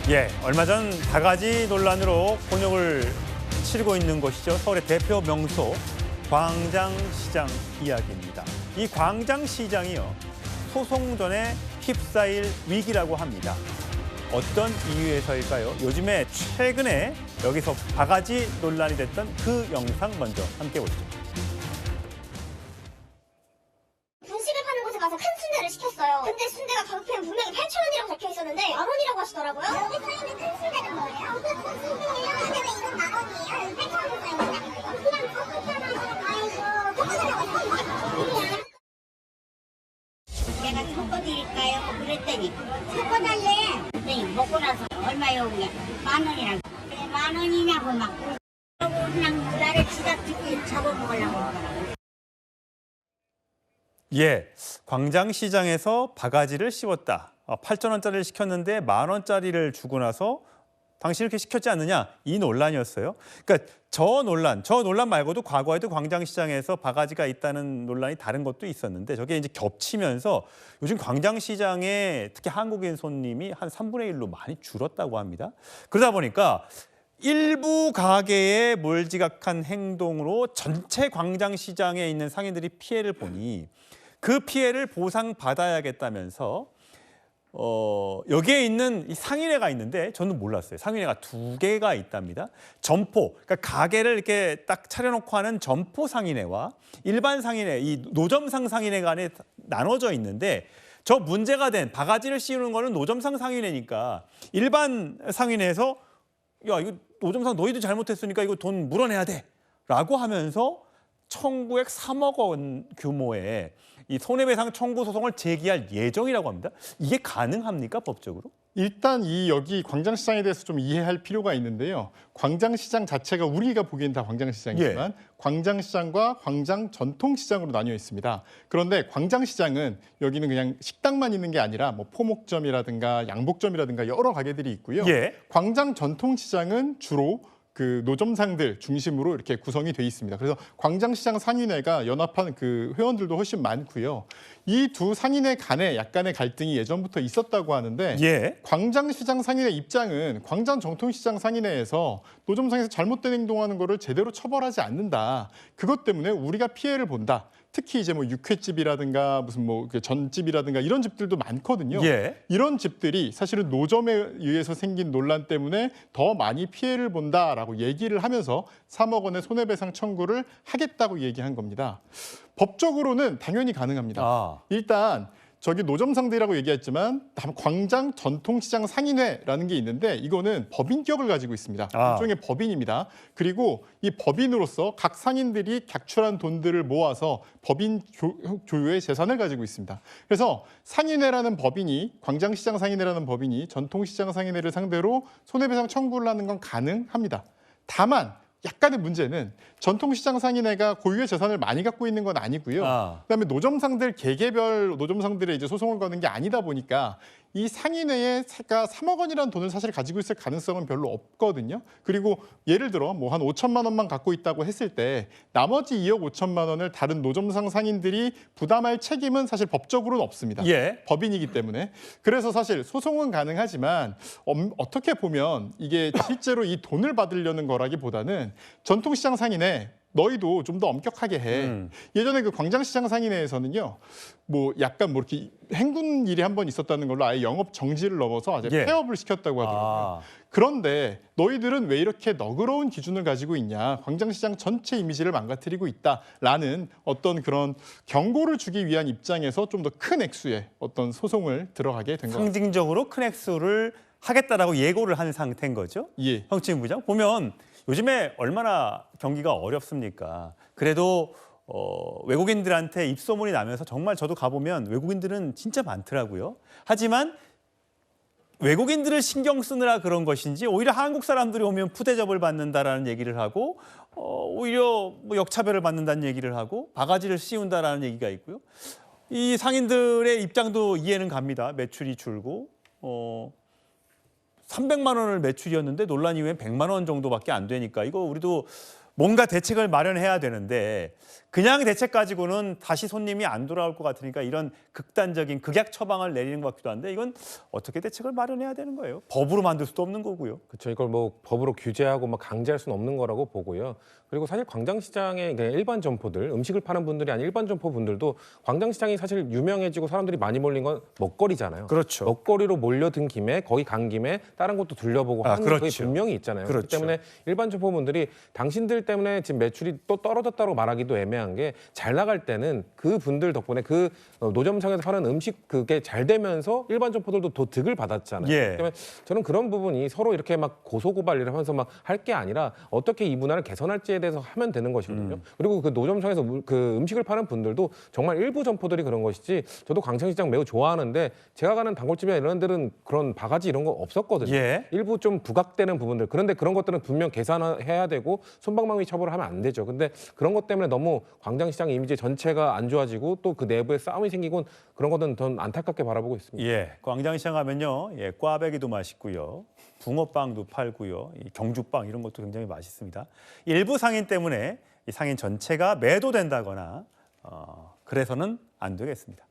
예, 얼마 전 바가지 논란으로 곤욕을 치르고 있는 곳이죠. 서울의 대표 명소 광장시장 이야기입니다. 이 광장시장이요, 소송전에 휩싸일 위기라고 합니다. 어떤 이유에서일까요? 요즘에 최근에 여기서 바가지 논란이 됐던 그 영상 먼저 함께 보시죠. 분식을 파는 곳에 가서 큰 순대를 시켰어요. 근데 순대가 가격표엔 분명히 8,000원이라고 적혀 있었는데 10,000원이라고 하시더라고요. 여기 서 있는 큰 순대는 뭐예요? 큰 순대예요. 근데 이건 10,000원이에요. 8,000원 써 있는데 그냥 적었잖아요. 아이고 내가 섞어드릴까요? 그랬더니 섞어달래. 그랬더니 먹고 나서 얼마요? 그냥 10,000원이라고. 그래 10,000원이냐고 막 그러고 그냥 나를 지닥치고 잡아먹으려고 하더라고. 예, 광장시장에서 바가지를 씌웠다. 8,000원짜리를 시켰는데 10,000원짜리를 주고 나서 당신 이렇게 시켰지 않느냐, 이 논란이었어요. 그러니까 저 논란 말고도 과거에도 광장시장에서 바가지가 있다는 논란이 다른 것도 있었는데 저게 이제 겹치면서 요즘 광장시장에 특히 한국인 손님이 한 3분의 1로 많이 줄었다고 합니다. 그러다 보니까 일부 가게의 몰지각한 행동으로 전체 광장시장에 있는 상인들이 피해를 보니 그 피해를 보상받아야겠다면서 여기에 있는 이 상인회가 있는데 저는 몰랐어요. 상인회가 2개가 있답니다. 점포, 그러니까 가게를 이렇게 딱 차려놓고 하는 점포 상인회와 일반 상인회, 이 노점상 상인회 간에 나눠져 있는데 저 문제가 된 바가지를 씌우는 거는 노점상 상인회니까 일반 상인회에서 야, 이거 노점상 너희도 잘못했으니까 이거 돈 물어내야 돼 라고 하면서 청구액 3억 원 규모의 이 손해배상 청구 소송을 제기할 예정이라고 합니다. 이게 가능합니까, 법적으로? 일단 여기 광장시장에 대해서 좀 이해할 필요가 있는데요. 광장시장 자체가 우리가 보기엔 다 광장시장이지만 광장시장과 광장 전통시장으로 나뉘어 있습니다. 그런데 광장시장은 여기는 그냥 식당만 있는 게 아니라 뭐 포목점이라든가 양복점이라든가 여러 가게들이 있고요. 광장 전통시장은 주로 그 노점상들 중심으로 이렇게 구성이 돼 있습니다. 그래서 광장시장 상인회가 연합한 그 회원들도 훨씬 많고요. 이 두 상인회 간에 약간의 갈등이 예전부터 있었다고 하는데 광장시장 상인회 입장은 광장 전통시장 상인회에서 노점상에서 잘못된 행동하는 거를 제대로 처벌하지 않는다. 그것 때문에 우리가 피해를 본다. 특히 이제 뭐 육회집이라든가 무슨 뭐 전집이라든가 이런 집들도 많거든요. 이런 집들이 사실은 노점에 의해서 생긴 논란 때문에 더 많이 피해를 본다라고 얘기를 하면서 3억 원의 손해배상 청구를 하겠다고 얘기한 겁니다. 법적으로는 당연히 가능합니다. 일단 저기 노점상들이라고 얘기했지만 광장 전통시장 상인회라는 게 있는데 이거는 법인격을 가지고 있습니다. 일종의 법인입니다. 그리고 이 법인으로서 각 상인들이 각출한 돈들을 모아서 법인 조율의 재산을 가지고 있습니다. 그래서 상인회라는 법인이 광장시장 상인회라는 법인이 전통시장 상인회를 상대로 손해배상 청구를 하는 건 가능합니다. 다만 약간의 문제는 전통시장 상인회가 고유의 재산을 많이 갖고 있는 건 아니고요. 그다음에 노점상들 개개별 노점상들의 이제 소송을 거는 게 아니다 보니까 이 상인회가 3억 원이라는 돈을 사실 가지고 있을 가능성은 별로 없거든요. 그리고 예를 들어 뭐 한 5천만 원만 갖고 있다고 했을 때 나머지 2억 5천만 원을 다른 노점상 상인들이 부담할 책임은 사실 법적으로는 없습니다. 법인이기 때문에. 그래서 사실 소송은 가능하지만 어떻게 보면 이게 실제로 이 돈을 받으려는 거라기보다는 전통시장 상인회 너희도 좀 더 엄격하게 해. 예전에 그 광장시장 상인회에서는요, 뭐 약간 뭐 이렇게 행군 일이 한 번 있었다는 걸로 아예 영업 정지를 넘어서 아예 폐업을 시켰다고 하더라고요. 그런데 너희들은 왜 이렇게 너그러운 기준을 가지고 있냐? 광장시장 전체 이미지를 망가뜨리고 있다라는 어떤 그런 경고를 주기 위한 입장에서 좀 더 큰 액수의 어떤 소송을 들어가게 된 거예요. 상징적으로 큰 액수를 하겠다라고 예고를 한 상태인 거죠. 형진 부장 보면 요즘에 얼마나 경기가 어렵습니까? 그래도 외국인들한테 입소문이 나면서 정말 저도 가보면 외국인들은 진짜 많더라고요. 하지만 외국인들을 신경 쓰느라 그런 것인지 오히려 한국 사람들이 오면 푸대접을 받는다라는 얘기를 하고 오히려 뭐 역차별을 받는다는 얘기를 하고 바가지를 씌운다라는 얘기가 있고요. 이 상인들의 입장도 이해는 갑니다. 매출이 줄고 300만 원을 매출이었는데 논란 이후엔 100만 원 정도밖에 안 되니까 이거 우리도 뭔가 대책을 마련해야 되는데 그냥 대책 가지고는 다시 손님이 안 돌아올 것 같으니까 이런 극단적인 극약 처방을 내리는 것 같기도 한데 이건 어떻게 대책을 마련해야 되는 거예요? 법으로 만들 수도 없는 거고요. 그렇죠. 이걸 뭐 법으로 규제하고 막 강제할 수는 없는 거라고 보고요. 그리고 사실 광장시장의 그냥 일반 점포들, 음식을 파는 분들이 아닌 일반 점포 분들도 광장시장이 사실 유명해지고 사람들이 많이 몰린 건 먹거리잖아요. 그렇죠. 먹거리로 몰려든 김에 거기 간 김에 다른 곳도 둘러보고 하는 그렇죠. 그게 분명히 있잖아요. 그렇죠. 그렇기 때문에 일반 점포분들이 당신들 때문에 지금 매출이 또 떨어졌다고 말하기도 애매한 게 잘 나갈 때는 그 분들 덕분에 그 노점상에서 파는 음식 그게 잘 되면서 일반 점포들도 더 득을 받았잖아요. 예. 그렇기 때문에 저는 그런 부분이 서로 이렇게 막 고소고발을 하면서 막 할 게 아니라 어떻게 이 문화를 개선할지에 대해서 하면 되는 것이거든요. 그리고 그 노점상에서 그 음식을 파는 분들도 정말 일부 점포들이 그런 것이지 저도 광장시장 매우 좋아하는데 제가 가는 단골집이나 이런 데는 그런 바가지 이런 거 없었거든요. 예. 일부 좀 부각되는 부분들 그런데 그런 것들은 분명 계산해야 되고 솜방망이 처벌을 하면 안 되죠. 근데 그런 것 때문에 너무 광장시장 이미지 전체가 안 좋아지고 또 그 내부에 싸움이 생기고 그런 것은 전 안타깝게 바라보고 있습니다. 예, 광장시장 하면요, 꽈배기도 맛있고요, 붕어빵도 팔고요, 이 경주빵 이런 것도 굉장히 맛있습니다. 일부 상인 때문에 이 상인 전체가 매도된다거나 그래서는 안 되겠습니다.